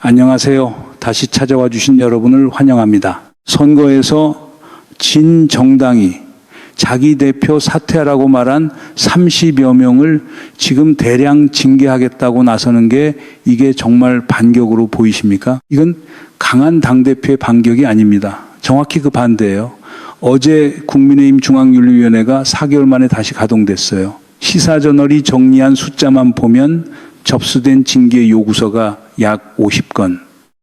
안녕하세요. 다시 찾아와 주신 여러분을 환영합니다. 선거에서 진 정당이 자기 대표 사퇴하라고 말한 30여 명을 지금 대량 징계하겠다고 나서는 게 이게 정말 반격으로 보이십니까? 이건 강한 당대표의 반격이 아닙니다. 정확히 그 반대예요. 어제 국민의힘 중앙윤리위원회가 4개월 만에 다시 가동됐어요. 시사저널이 정리한 숫자만 보면 접수된 징계 요구서가 약 50건.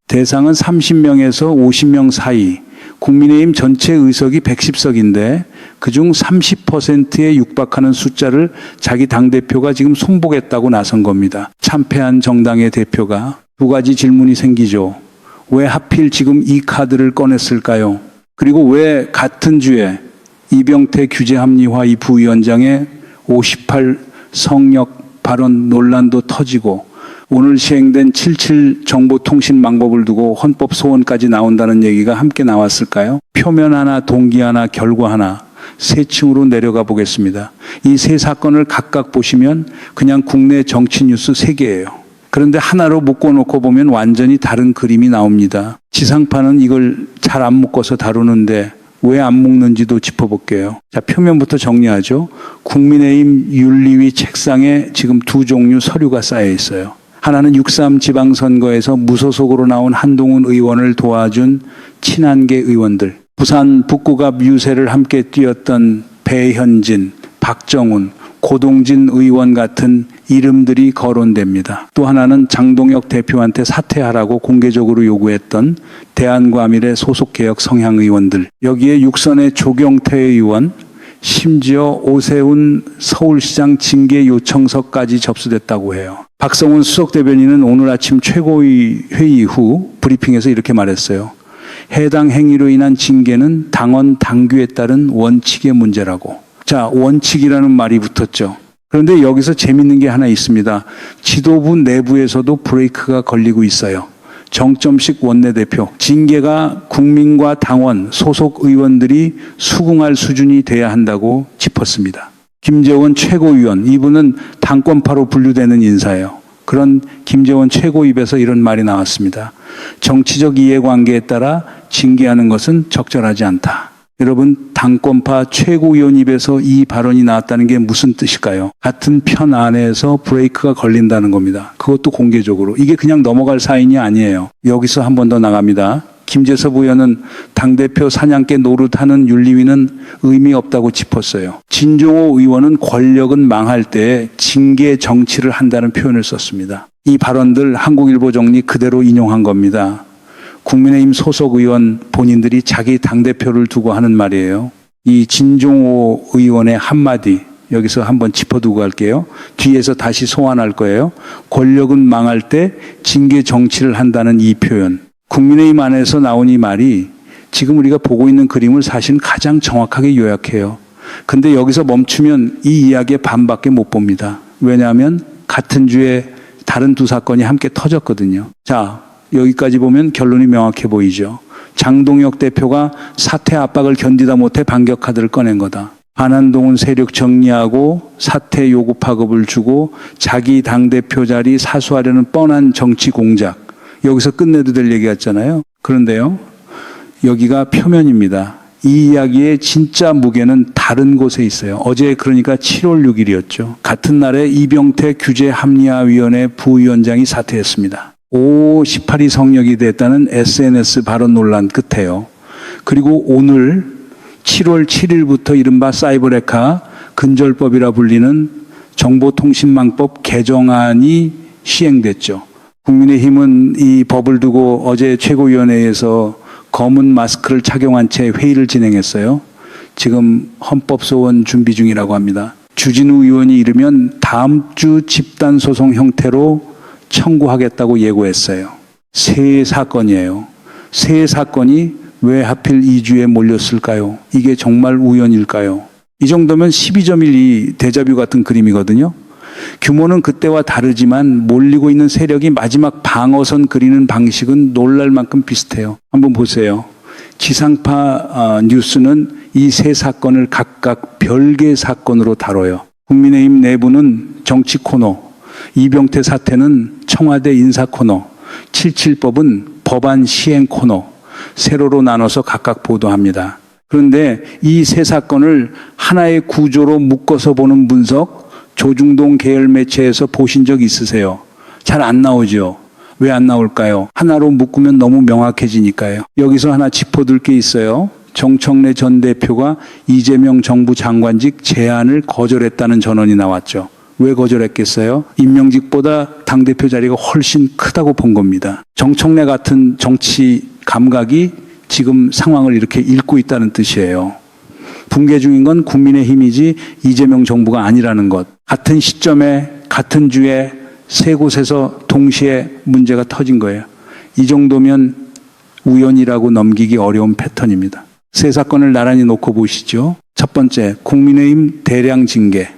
대상은 30명에서 50명 사이. 국민의힘 전체 의석이 110석인데 그중 30%에 육박하는 숫자를 자기 당대표가 지금 손보겠다고 나선 겁니다. 참패한 정당의 대표가 두 가지 질문이 생기죠. 왜 하필 지금 이 카드를 꺼냈을까요? 그리고 왜 같은 주에 이병태 규제합리화 이 부위원장의 58 성역 발언 논란도 터지고 오늘 시행된 77 정보통신망법을 두고 헌법 소원까지 나온다는 얘기가 함께 나왔을까요? 표면 하나, 동기 하나, 결과 하나, 세 층으로 내려가 보겠습니다. 이 세 사건을 각각 보시면 그냥 국내 정치 뉴스 3개예요. 그런데 하나로 묶어놓고 보면 완전히 다른 그림이 나옵니다. 지상파는 이걸 잘 안 묶어서 다루는데 왜 안 묶는지도 짚어볼게요. 자, 표면부터 정리하죠. 국민의힘 윤리위 책상에 지금 두 종류 서류가 쌓여 있어요. 하나는 6.3 지방선거에서 무소속으로 나온 한동훈 의원을 도와준 친한계 의원들, 부산 북구갑 유세를 함께 뛰었던 배현진, 박정훈, 고동진 의원 같은 이름들이 거론됩니다. 또 하나는 장동혁 대표한테 사퇴하라고 공개적으로 요구했던 대한과밀의 소속개혁 성향 의원들, 여기에 육선의 조경태 의원, 심지어 오세훈 서울시장 징계 요청서까지 접수됐다고 해요. 박성훈 수석대변인은 오늘 아침 최고위 회의 후 브리핑에서 이렇게 말했어요. 해당 행위로 인한 징계는 당원 당규에 따른 원칙의 문제라고. 자, 원칙이라는 말이 붙었죠. 그런데 여기서 재밌는 게 하나 있습니다. 지도부 내부에서도 브레이크가 걸리고 있어요. 정점식 원내대표, 징계가 국민과 당원, 소속 의원들이 수긍할 수준이 돼야 한다고 짚었습니다. 김재원 최고위원, 이분은 당권파로 분류되는 인사예요. 그런 김재원 최고 입에서 이런 말이 나왔습니다. 정치적 이해관계에 따라 징계하는 것은 적절하지 않다. 여러분, 당권파 최고위원 입에서 이 발언이 나왔다는 게 무슨 뜻일까요? 같은 편 안에서 브레이크가 걸린다는 겁니다. 그것도 공개적으로. 이게 그냥 넘어갈 사인이 아니에요. 여기서 한 번 더 나갑니다. 김재섭 의원은 당대표 사냥개 노릇하는 윤리위는 의미 없다고 짚었어요. 진종호 의원은 권력은 망할 때 징계 정치를 한다는 표현을 썼습니다. 이 발언들 한국일보 정리 그대로 인용한 겁니다. 국민의힘 소속 의원 본인들이 자기 당대표를 두고 하는 말이에요. 이 진종호 의원의 한마디 여기서 한번 짚어두고 갈게요. 뒤에서 다시 소환할 거예요. 권력은 망할 때 징계 정치를 한다는 이 표현. 국민의힘 안에서 나온 이 말이 지금 우리가 보고 있는 그림을 사실 가장 정확하게 요약해요. 근데 여기서 멈추면 이 이야기의 반밖에 못 봅니다. 왜냐하면 같은 주에 다른 두 사건이 함께 터졌거든요. 자, 여기까지 보면 결론이 명확해 보이죠. 장동혁 대표가 사퇴 압박을 견디다 못해 반격 카드를 꺼낸 거다. 반한동훈 세력 정리하고 사퇴 요구 파급을 주고 자기 당대표 자리 사수하려는 뻔한 정치 공작. 여기서 끝내도 될 얘기 같잖아요. 그런데요, 여기가 표면입니다. 이 이야기의 진짜 무게는 다른 곳에 있어요. 어제 그러니까 7월 6일이었죠. 같은 날에 이병태 규제합리화위원회 부위원장이 사퇴했습니다. 18이 성역이 됐다는 SNS 발언 논란 끝에요. 그리고 오늘 7월 7일부터 이른바 사이버레카 근절법이라 불리는 정보통신망법 개정안이 시행됐죠. 국민의힘은 이 법을 두고 어제 최고위원회에서 검은 마스크를 착용한 채 회의를 진행했어요. 지금 헌법소원 준비 중이라고 합니다. 주진우 의원이 이르면 다음 주 집단소송 형태로 청구하겠다고 예고했어요. 세 사건이에요. 세 사건이 왜 하필 2주에 몰렸을까요? 이게 정말 우연일까요? 이 정도면 12.12 데자뷰 같은 그림이거든요. 규모는 그때와 다르지만 몰리고 있는 세력이 마지막 방어선 그리는 방식은 놀랄 만큼 비슷해요. 한번 보세요. 지상파 뉴스는 이 세 사건을 각각 별개 사건으로 다뤄요. 국민의힘 내부는 정치 코너, 이병태 사태는 청와대 인사 코너, 77법은 법안 시행 코너 세로로 나눠서 각각 보도합니다. 그런데 이 세 사건을 하나의 구조로 묶어서 보는 분석, 조중동 계열 매체에서 보신 적 있으세요? 잘 안 나오죠? 왜 안 나올까요? 하나로 묶으면 너무 명확해지니까요. 여기서 하나 짚어둘 게 있어요. 정청래 전 대표가 이재명 정부 장관직 제안을 거절했다는 전언이 나왔죠. 왜 거절했겠어요? 임명직보다 당대표 자리가 훨씬 크다고 본 겁니다. 정청래 같은 정치 감각이 지금 상황을 이렇게 읽고 있다는 뜻이에요. 붕괴 중인 건 국민의힘이지 이재명 정부가 아니라는 것. 같은 시점에 같은 주에 세 곳에서 동시에 문제가 터진 거예요. 이 정도면 우연이라고 넘기기 어려운 패턴입니다. 세 사건을 나란히 놓고 보시죠. 첫 번째, 국민의힘 대량 징계.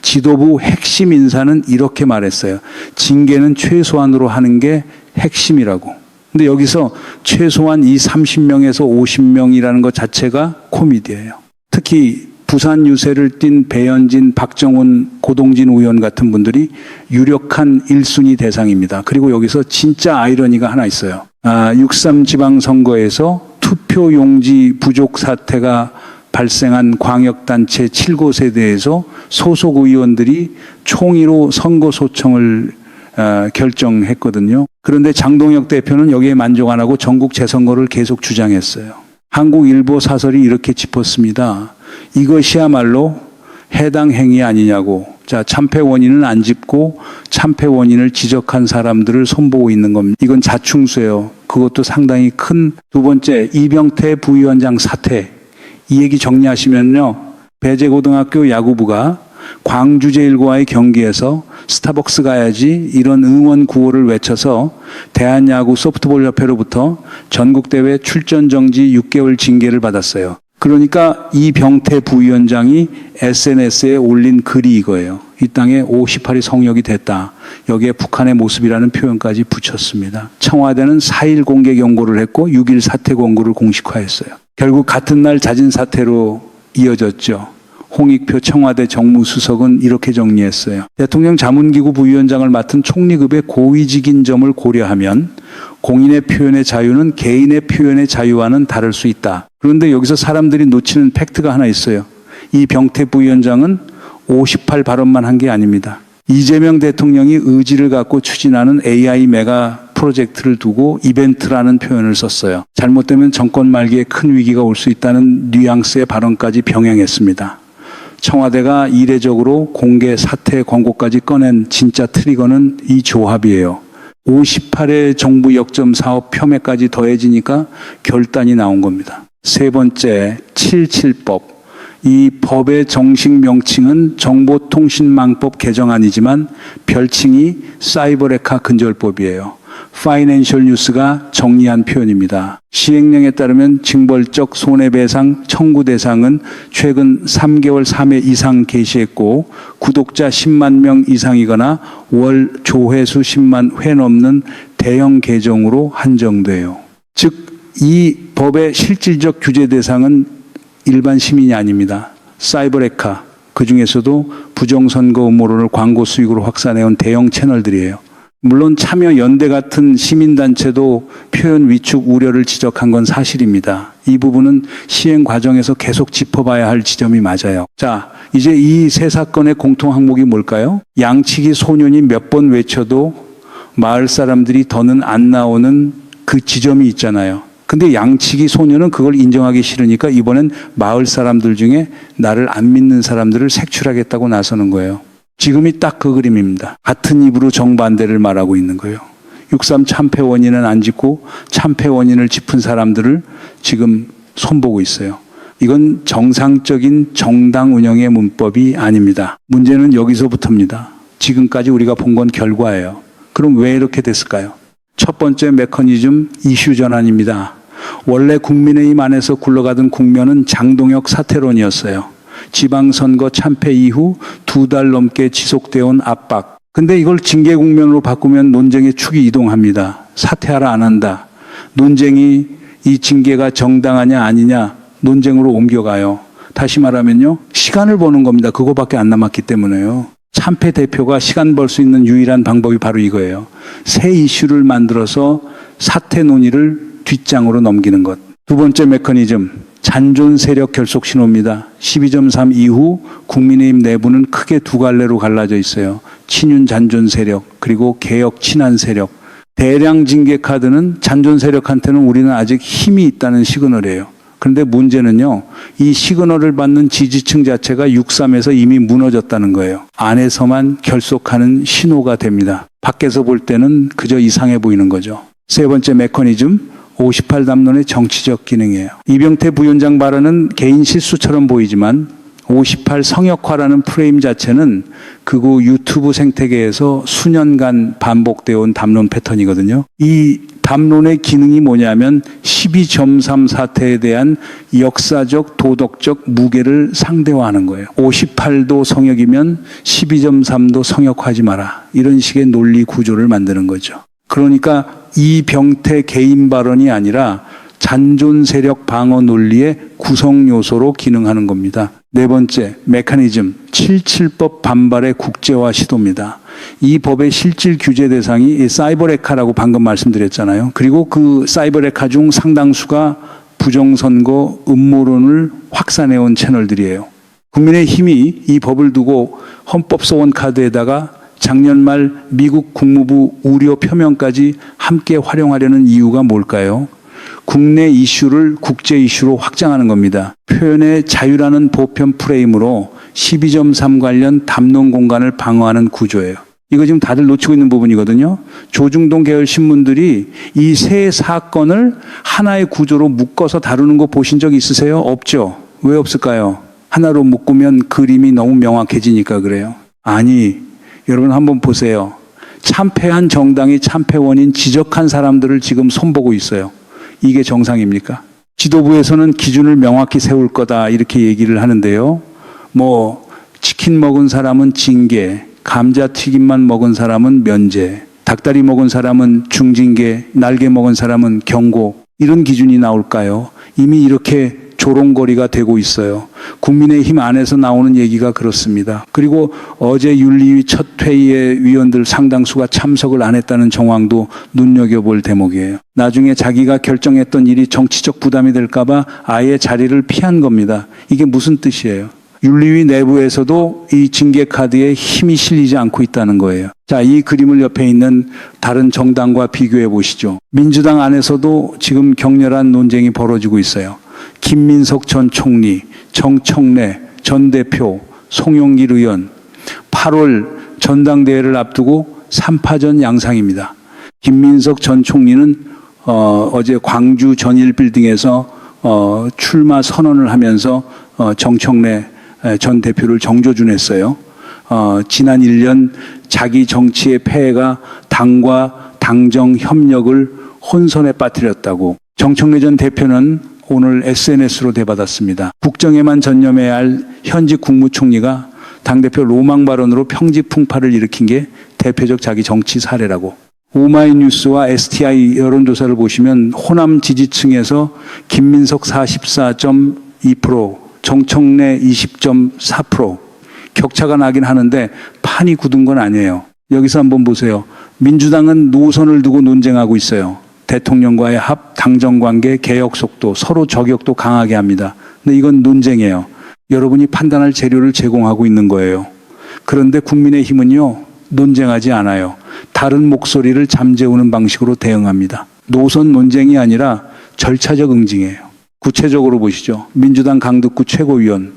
지도부 핵심 인사는 이렇게 말했어요. 징계는 최소한으로 하는 게 핵심이라고. 근데 여기서 최소한 이 30명에서 50명이라는 것 자체가 코미디예요. 특히 부산 유세를 띈 배현진, 박정훈, 고동진 의원 같은 분들이 유력한 1순위 대상입니다. 그리고 여기서 진짜 아이러니가 하나 있어요. 6.3 지방선거에서 투표용지 부족 사태가 발생한 광역단체 7곳에 대해서 소속 의원들이 총의로 선거 소청을 결정했거든요. 그런데 장동혁 대표는 여기에 만족 안 하고 전국 재선거를 계속 주장했어요. 한국일보 사설이 이렇게 짚었습니다. 이것이야말로 해당 행위 아니냐고. 자, 참패 원인은 안 짚고 참패 원인을 지적한 사람들을 손보고 있는 겁니다. 이건 자충수예요. 그것도 상당히 큰. 두 번째, 이병태 부위원장 사태. 이 얘기 정리하시면요. 배재고등학교 야구부가 광주제일고와의 경기에서 스타벅스 가야지 이런 응원 구호를 외쳐서 대한야구 소프트볼협회로부터 전국대회 출전 정지 6개월 징계를 받았어요. 그러니까 이병태 부위원장이 SNS에 올린 글이 이거예요. 이 땅에 58이 성역이 됐다. 여기에 북한의 모습이라는 표현까지 붙였습니다. 청와대는 4일 공개 경고를 했고 6일 사퇴 권고를 공식화했어요. 결국 같은 날 잦은 사퇴로 이어졌죠. 홍익표 청와대 정무수석은 이렇게 정리했어요. 대통령 자문기구 부위원장을 맡은 총리급의 고위직인 점을 고려하면 공인의 표현의 자유는 개인의 표현의 자유와는 다를 수 있다. 그런데 여기서 사람들이 놓치는 팩트가 하나 있어요. 이 병태 부위원장은 58 발언만 한 게 아닙니다. 이재명 대통령이 의지를 갖고 추진하는 AI 메가 프로젝트를 두고 이벤트라는 표현을 썼어요. 잘못되면 정권 말기에 큰 위기가 올 수 있다는 뉘앙스의 발언까지 병행했습니다. 청와대가 이례적으로 공개 사퇴 권고까지 꺼낸 진짜 트리거는 이 조합이에요. 58의 정부 역점 사업 폄훼까지 더해지니까 결단이 나온 겁니다. 세 번째, 77법. 이 법의 정식 명칭은 정보통신망법 개정안이지만 별칭이 사이버레카 근절법이에요. 파이낸셜 뉴스가 정리한 표현입니다. 시행령에 따르면 징벌적 손해배상 청구 대상은 최근 3개월 3회 이상 게시했고 구독자 10만 명 이상이거나 월 조회수 10만 회 넘는 대형 계정으로 한정돼요. 즉, 이 법의 실질적 규제 대상은 일반 시민이 아닙니다. 사이버레카, 그중에서도 부정선거 음모론을 광고 수익으로 확산해온 대형 채널들이에요. 물론 참여연대 같은 시민단체도 표현 위축 우려를 지적한 건 사실입니다. 이 부분은 시행 과정에서 계속 짚어봐야 할 지점이 맞아요. 자, 이제 이 세 사건의 공통 항목이 뭘까요? 양치기 소년이 몇 번 외쳐도 마을 사람들이 더는 안 나오는 그 지점이 있잖아요. 근데 양치기 소년은 그걸 인정하기 싫으니까 이번엔 마을 사람들 중에 나를 안 믿는 사람들을 색출하겠다고 나서는 거예요. 지금이 딱 그 그림입니다. 같은 입으로 정반대를 말하고 있는 거예요. 6.3 참패 원인은 안 짚고 참패 원인을 짚은 사람들을 지금 손보고 있어요. 이건 정상적인 정당 운영의 문법이 아닙니다. 문제는 여기서부터입니다. 지금까지 우리가 본 건 결과예요. 그럼 왜 이렇게 됐을까요? 첫 번째 메커니즘 이슈 전환입니다. 원래 국민의힘 안에서 굴러가던 국면은 장동혁 사퇴론이었어요. 지방선거 참패 이후 2달 넘게 지속되어 온 압박. 근데 이걸 징계 국면으로 바꾸면 논쟁의 축이 이동합니다. 사퇴하라 안 한다. 논쟁이 이 징계가 정당하냐 아니냐 논쟁으로 옮겨가요. 다시 말하면요. 시간을 버는 겁니다. 그거밖에 안 남았기 때문에요. 참패 대표가 시간 벌 수 있는 유일한 방법이 바로 이거예요. 새 이슈를 만들어서 사퇴 논의를 뒷장으로 넘기는 것. 두 번째 메커니즘, 잔존 세력 결속 신호입니다. 12.3 이후 국민의힘 내부는 크게 두 갈래로 갈라져 있어요. 친윤 잔존 세력, 그리고 개혁 친한 세력. 대량 징계 카드는 잔존 세력한테는 우리는 아직 힘이 있다는 시그널이에요. 그런데 문제는요, 이 시그널을 받는 지지층 자체가 6.3에서 이미 무너졌다는 거예요. 안에서만 결속하는 신호가 됩니다. 밖에서 볼 때는 그저 이상해 보이는 거죠. 세 번째 메커니즘, 58 담론의 정치적 기능이에요. 이병태 부위원장 발언은 개인 실수처럼 보이지만 58 성역화라는 프레임 자체는 극우 유튜브 생태계에서 수년간 반복되어 온 담론 패턴이거든요. 이 담론의 기능이 뭐냐면 12.3 사태에 대한 역사적 도덕적 무게를 상대화하는 거예요. 58도 성역이면 12.3도 성역화하지 마라. 이런 식의 논리 구조를 만드는 거죠. 그러니까 이병태 개인 발언이 아니라 잔존 세력 방어 논리의 구성 요소로 기능하는 겁니다. 네 번째, 메커니즘, 77법 반발의 국제화 시도입니다. 이 법의 실질 규제 대상이 사이버레카라고 방금 말씀드렸잖아요. 그리고 그 사이버레카 중 상당수가 부정선거 음모론을 확산해온 채널들이에요. 국민의힘이 이 법을 두고 헌법소원 카드에다가 작년 말 미국 국무부 우려 표명까지 함께 활용하려는 이유가 뭘까요? 국내 이슈를 국제 이슈로 확장하는 겁니다. 표현의 자유라는 보편 프레임으로 12.3 관련 담론 공간을 방어하는 구조예요. 이거 지금 다들 놓치고 있는 부분이거든요. 조중동 계열 신문들이 이 세 사건을 하나의 구조로 묶어서 다루는 거 보신 적 있으세요? 없죠? 왜 없을까요? 하나로 묶으면 그림이 너무 명확해지니까 그래요. 아니, 여러분 한번 보세요. 참패한 정당이 참패 원인 지적한 사람들을 지금 손보고 있어요. 이게 정상입니까? 지도부에서는 기준을 명확히 세울 거다 이렇게 얘기를 하는데요. 치킨 먹은 사람은 징계, 감자튀김만 먹은 사람은 면제, 닭다리 먹은 사람은 중징계, 날개 먹은 사람은 경고, 이런 기준이 나올까요? 이미 이렇게 조롱거리가 되고 있어요. 국민의힘 안에서 나오는 얘기가 그렇습니다. 그리고 어제 윤리위 첫 회의에 위원들 상당수가 참석을 안 했다는 정황도 눈여겨볼 대목이에요. 나중에 자기가 결정했던 일이 정치적 부담이 될까 봐 아예 자리를 피한 겁니다. 이게 무슨 뜻이에요? 윤리위 내부에서도 이 징계 카드에 힘이 실리지 않고 있다는 거예요. 자, 이 그림을 옆에 있는 다른 정당과 비교해 보시죠. 민주당 안에서도 지금 격렬한 논쟁이 벌어지고 있어요. 김민석 전 총리, 정청래 전 대표, 송영길 의원, 8월 전당대회를 앞두고 3파전 양상입니다. 김민석 전 총리는 어제 광주 전일빌딩에서 출마 선언을 하면서 정청래 전 대표를 정조준했어요. 지난 1년 자기 정치의 폐해가 당과 당정 협력을 혼선에 빠뜨렸다고. 정청래 전 대표는 오늘 SNS로 대받았습니다. 국정에만 전념해야 할 현직 국무총리가 당대표 로망 발언으로 평지 풍파를 일으킨 게 대표적 자기 정치 사례라고. 오마이뉴스와 STI 여론조사를 보시면 호남 지지층에서 김민석 44.2%, 정청래 20.4% 격차가 나긴 하는데 판이 굳은 건 아니에요. 여기서 한번 보세요. 민주당은 노선을 두고 논쟁하고 있어요. 대통령과의 합, 당정관계, 개혁 속도, 서로 저격도 강하게 합니다. 근데 이건 논쟁이에요. 여러분이 판단할 재료를 제공하고 있는 거예요. 그런데 국민의힘은요, 논쟁하지 않아요. 다른 목소리를 잠재우는 방식으로 대응합니다. 노선 논쟁이 아니라 절차적 응징이에요. 구체적으로 보시죠. 민주당 강득구 최고위원.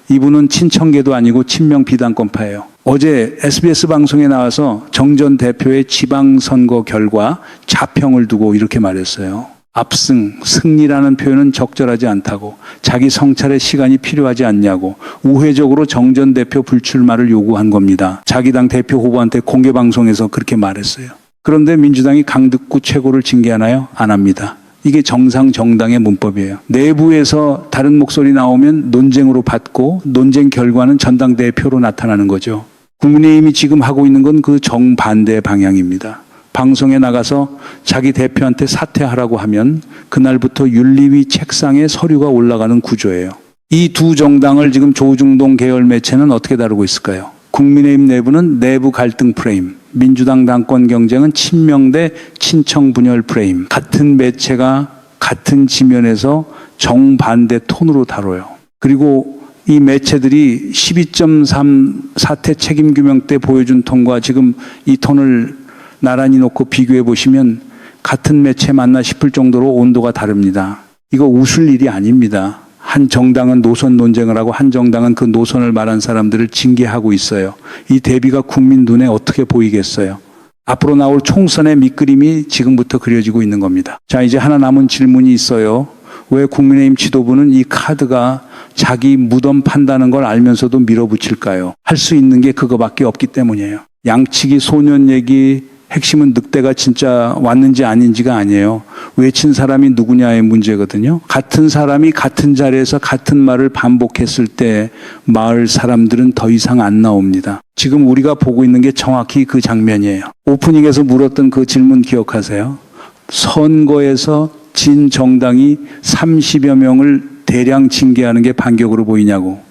이분은 친청계도 아니고 친명 비당권파예요. 어제 SBS 방송에 나와서 정 전 대표의 지방선거 결과 자평을 두고 이렇게 말했어요. 압승, 승리라는 표현은 적절하지 않다고, 자기 성찰의 시간이 필요하지 않냐고, 우회적으로 정 전 대표 불출마를 요구한 겁니다. 자기 당 대표 후보한테 공개방송에서 그렇게 말했어요. 그런데 민주당이 강득구 최고를 징계하나요? 안 합니다. 이게 정상 정당의 문법이에요. 내부에서 다른 목소리 나오면 논쟁으로 받고 논쟁 결과는 전당대표로 나타나는 거죠. 국민의힘이 지금 하고 있는 건 그 정반대 방향입니다. 방송에 나가서 자기 대표한테 사퇴하라고 하면 그날부터 윤리위 책상에 서류가 올라가는 구조예요. 이 두 정당을 지금 조중동 계열 매체는 어떻게 다루고 있을까요? 국민의힘 내부는 내부 갈등 프레임, 민주당 당권 경쟁은 친명 대 친청 분열 프레임. 같은 매체가 같은 지면에서 정반대 톤으로 다뤄요. 그리고 이 매체들이 12.3 사태 책임규명 때 보여준 톤과 지금 이 톤을 나란히 놓고 비교해 보시면 같은 매체 맞나 싶을 정도로 온도가 다릅니다. 이거 웃을 일이 아닙니다. 한 정당은 노선 논쟁을 하고 한 정당은 그 노선을 말한 사람들을 징계하고 있어요. 이 대비가 국민 눈에 어떻게 보이겠어요? 앞으로 나올 총선의 밑그림이 지금부터 그려지고 있는 겁니다. 자, 이제 하나 남은 질문이 있어요. 왜 국민의힘 지도부는 이 카드가 자기 무덤 판다는 걸 알면서도 밀어붙일까요? 할 수 있는 게 그거밖에 없기 때문이에요. 양치기 소년 얘기 핵심은 늑대가 진짜 왔는지 아닌지가 아니에요. 외친 사람이 누구냐의 문제거든요. 같은 사람이 같은 자리에서 같은 말을 반복했을 때 마을 사람들은 더 이상 안 나옵니다. 지금 우리가 보고 있는 게 정확히 그 장면이에요. 오프닝에서 물었던 그 질문 기억하세요? 선거에서 진 정당이 30여 명을 대량 징계하는 게 반격으로 보이냐고.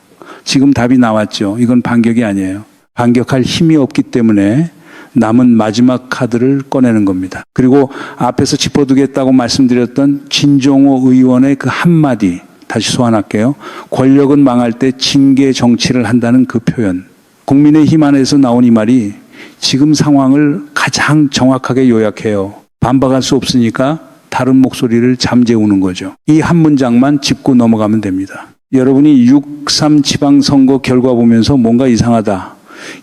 지금 답이 나왔죠. 이건 반격이 아니에요. 반격할 힘이 없기 때문에 남은 마지막 카드를 꺼내는 겁니다. 그리고 앞에서 짚어두겠다고 말씀드렸던 진종호 의원의 그 한마디 다시 소환할게요. 권력은 망할 때 징계 정치를 한다는 그 표현. 국민의힘 안에서 나온 이 말이 지금 상황을 가장 정확하게 요약해요. 반박할 수 없으니까 다른 목소리를 잠재우는 거죠. 이 한 문장만 짚고 넘어가면 됩니다. 여러분이 6.3 지방선거 결과 보면서 뭔가 이상하다.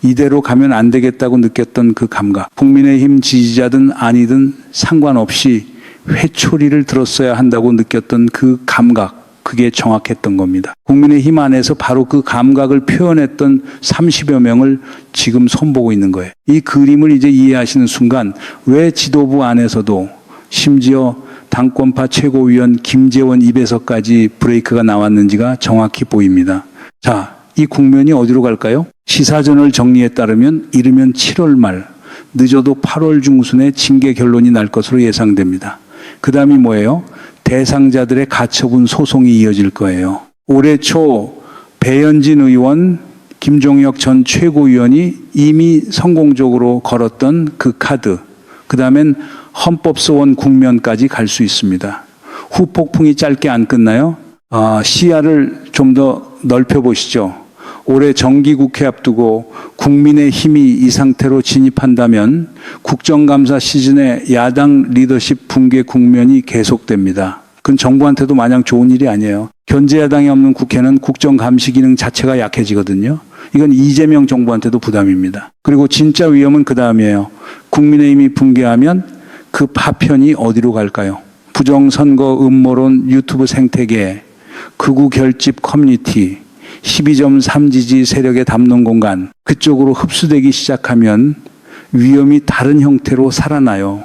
이대로 가면 안 되겠다고 느꼈던 그 감각. 국민의힘 지지자든 아니든 상관없이 회초리를 들었어야 한다고 느꼈던 그 감각. 그게 정확했던 겁니다. 국민의힘 안에서 바로 그 감각을 표현했던 30여 명을 지금 손보고 있는 거예요. 이 그림을 이제 이해하시는 순간 왜 지도부 안에서도 심지어 당권파 최고위원 김재원 입에서까지 브레이크가 나왔는지가 정확히 보입니다. 자, 이 국면이 어디로 갈까요? 시사전을 정리에 따르면 이르면 7월 말, 늦어도 8월 중순에 징계 결론이 날 것으로 예상됩니다. 그 다음이 뭐예요? 대상자들의 가처분 소송이 이어질 거예요. 올해 초 배현진 의원, 김종혁 전 최고위원이 이미 성공적으로 걸었던 그 카드, 그 다음엔 헌법소원 국면까지 갈 수 있습니다. 후폭풍이 짧게 안 끝나요? 시야를 좀 더 넓혀보시죠. 올해 정기국회 앞두고 국민의힘이 이 상태로 진입한다면 국정감사 시즌에 야당 리더십 붕괴 국면이 계속됩니다. 그건 정부한테도 마냥 좋은 일이 아니에요. 견제 야당이 없는 국회는 국정감시 기능 자체가 약해지거든요. 이건 이재명 정부한테도 부담입니다. 그리고 진짜 위험은 그 다음이에요. 국민의힘이 붕괴하면 그 파편이 어디로 갈까요? 부정선거 음모론 유튜브 생태계, 극우 결집 커뮤니티, 12.3 지지 세력의 담론 공간, 그쪽으로 흡수되기 시작하면 위험이 다른 형태로 살아나요.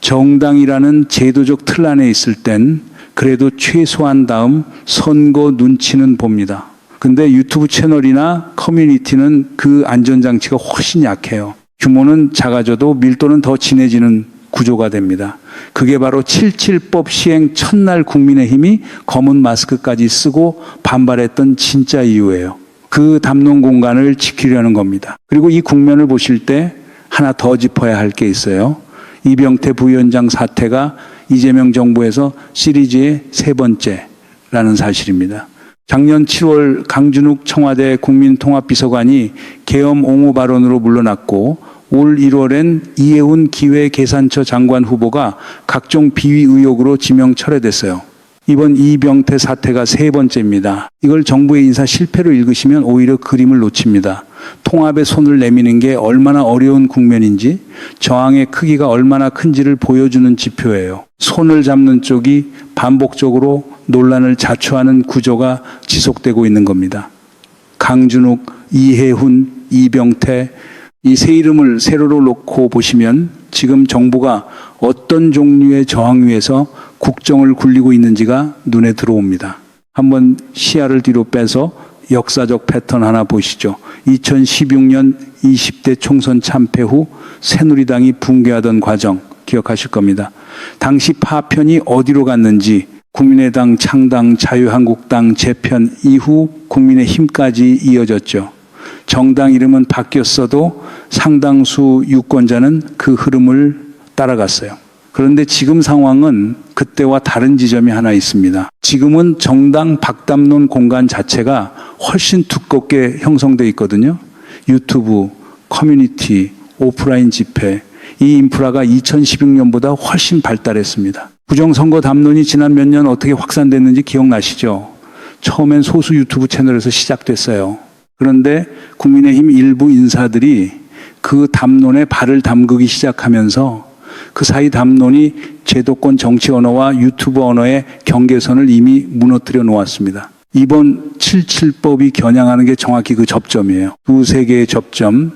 정당이라는 제도적 틀 안에 있을 땐 그래도 최소한 다음 선거 눈치는 봅니다. 근데 유튜브 채널이나 커뮤니티는 그 안전장치가 훨씬 약해요. 규모는 작아져도 밀도는 더 진해지는 구조가 됩니다. 그게 바로 7.7법 시행 첫날 국민의힘이 검은 마스크까지 쓰고 반발했던 진짜 이유예요. 그 담론 공간을 지키려는 겁니다. 그리고 이 국면을 보실 때 하나 더 짚어야 할 게 있어요. 이병태 부위원장 사태가 이재명 정부에서 시리즈의 세 번째라는 사실입니다. 작년 7월 강준욱 청와대 국민통합비서관이 계엄 옹호 발언으로 물러났고 올 1월엔 이해훈 기획계산처 장관 후보가 각종 비위 의혹으로 지명 철회됐어요. 이번 이병태 사태가 세 번째입니다. 이걸 정부의 인사 실패로 읽으시면 오히려 그림을 놓칩니다. 통합에 손을 내미는 게 얼마나 어려운 국면인지, 저항의 크기가 얼마나 큰지를 보여주는 지표예요. 손을 잡는 쪽이 반복적으로 논란을 자초하는 구조가 지속되고 있는 겁니다. 강준욱, 이해훈, 이병태, 이 세 이름을 세로로 놓고 보시면 지금 정부가 어떤 종류의 저항 위에서 국정을 굴리고 있는지가 눈에 들어옵니다. 한번 시야를 뒤로 빼서 역사적 패턴 하나 보시죠. 2016년 20대 총선 참패 후 새누리당이 붕괴하던 과정 기억하실 겁니다. 당시 파편이 어디로 갔는지 국민의당 창당, 자유한국당 재편 이후 국민의힘까지 이어졌죠. 정당 이름은 바뀌었어도 상당수 유권자는 그 흐름을 따라갔어요. 그런데 지금 상황은 그때와 다른 지점이 하나 있습니다. 지금은 정당 박담론 공간 자체가 훨씬 두껍게 형성되어 있거든요. 유튜브, 커뮤니티, 오프라인 집회, 이 인프라가 2016년보다 훨씬 발달했습니다. 부정선거 담론이 지난 몇 년 어떻게 확산됐는지 기억나시죠? 처음엔 소수 유튜브 채널에서 시작됐어요. 그런데 국민의힘 일부 인사들이 그 담론에 발을 담그기 시작하면서 그 사이 담론이 제도권 정치 언어와 유튜브 언어의 경계선을 이미 무너뜨려 놓았습니다. 이번 7.7법이 겨냥하는 게 정확히 그 접점이에요. 두세 개의 접점,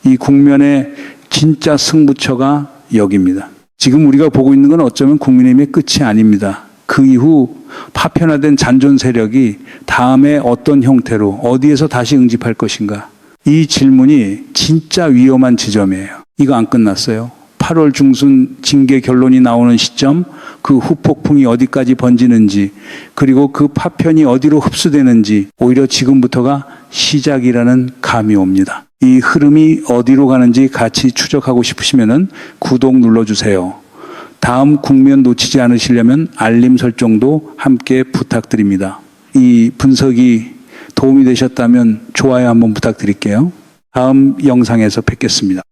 이 국면의 진짜 승부처가 여기입니다. 지금 우리가 보고 있는 건 어쩌면 국민의힘의 끝이 아닙니다. 그 이후 파편화된 잔존 세력이 다음에 어떤 형태로 어디에서 다시 응집할 것인가. 이 질문이 진짜 위험한 지점이에요. 이거 안 끝났어요. 8월 중순 징계 결론이 나오는 시점, 그 후폭풍이 어디까지 번지는지, 그리고 그 파편이 어디로 흡수되는지 오히려 지금부터가 시작이라는 감이 옵니다. 이 흐름이 어디로 가는지 같이 추적하고 싶으시면은 구독 눌러주세요. 다음 국면 놓치지 않으시려면 알림 설정도 함께 부탁드립니다. 이 분석이 도움이 되셨다면 좋아요 한번 부탁드릴게요. 다음 영상에서 뵙겠습니다.